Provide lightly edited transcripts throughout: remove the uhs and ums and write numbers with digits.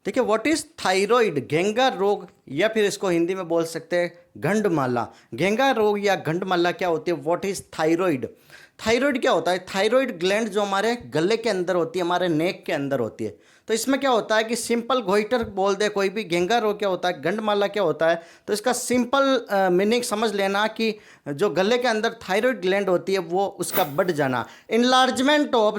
देखिए what is thyroid, घेंगा रोग, या फिर इसको हिंदी में बोल सकते हैं गंडमाला। घेंगा रोग या गंडमाला क्या होती है? What is thyroid? थायराइड क्या होता है? थायराइड ग्लैंड जो हमारे गले के अंदर होती है, हमारे नेक के अंदर होती है। तो इसमें क्या होता है कि सिंपल गोइटर बोल दे कोई भी, घेंगा रोग क्या होता है, गंडमाला क्या होता है, तो इसका सिंपल मीनिंग समझ लेना कि जो गले के अंदर थायराइड ग्लैंड होती है वो उसका बढ़ जाना। Enlargement of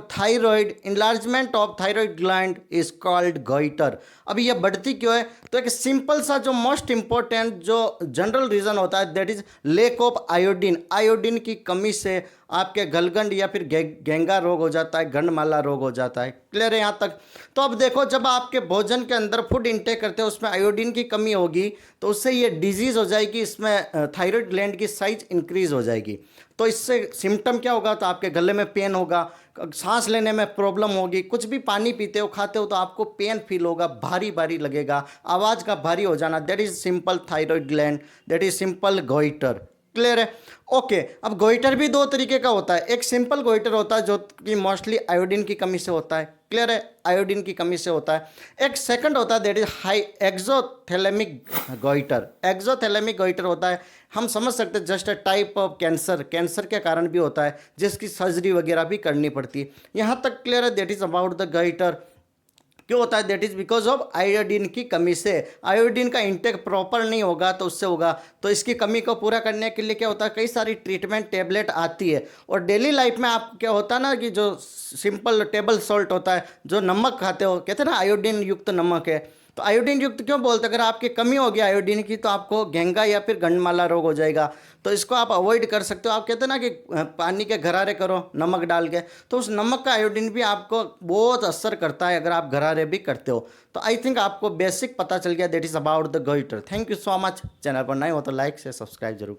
thyroid gland is called goitre. अब ये बढ़ती क्यों है? तो एक सिंपल सा जो मोस्ट इंपॉर्टेंट जो जनरल रीजन होता है that is lake of iodine. Iodine की कमी से आपके गलगंड या फिर घेंगा रोग हो जाता है, गंडमाला रोग हो जाता है। क्लियर है यहाँ तक? तो अब देखो, जब आपके भोजन के अंदर फूड इंटेक करते हो उसमें आयोडीन की कमी होगी तो उससे ये डिजीज हो जाएगी, इसमें थायराइड ग्लैंड की साइज इंक्रीज हो जाएगी। तो इससे सिम्टम क्या होगा? तो आपके गले में पेन होगा, सांस लेने में प्रॉब्लम होगी, कुछ भी पानी पीते हो खाते हो तो आपको पेन फील होगा, भारी भारी लगेगा, आवाज़ का भारी हो जाना, that is simple thyroid gland, that is simple goitre. Clear है? ओके। अब गोइटर भी दो तरीके का होता है। एक सिंपल गोइटर होता है जो कि मोस्टली आयोडीन की कमी से होता है। क्लियर है? आयोडीन की कमी से होता है। एक सेकंड होता है that is high exothalamic goitre. Exothalamic goitre होता है, हम समझ सकते हैं just a type of cancer, cancer के कारण भी होता है जिसकी सर्जरी वगैरह भी करनी पड़ती है। यहाँ तक क्लियर है? That is about the goitre. क्यों होता है? That is because of iodine की कमी से। आयोडीन का इंटेक प्रॉपर नहीं होगा तो उससे होगा। तो इसकी कमी को पूरा करने के लिए क्या होता है, कई सारी ट्रीटमेंट टेबलेट आती है। और डेली लाइफ में आप क्या होता है ना कि जो सिंपल टेबल सॉल्ट होता है, जो नमक खाते हो, कहते हैं ना आयोडीन युक्त नमक है, तो आयोडीन युक्त क्यों बोलते हैं? अगर आपकी कमी होगी आयोडीन की तो आपको घेंगा या फिर गंडमाला रोग हो जाएगा। तो इसको आप अवॉइड कर सकते हो। आप कहते हैं ना कि पानी के गरारे करो नमक डाल के, तो उस नमक का आयोडीन भी आपको बहुत असर करता है अगर आप गरारे भी करते हो। तो आई थिंक आपको बेसिक पता चल गया, that is about the goitre. Thank you so much. Channel पर नए हो तो लाइक से सब्सक्राइब जरूर।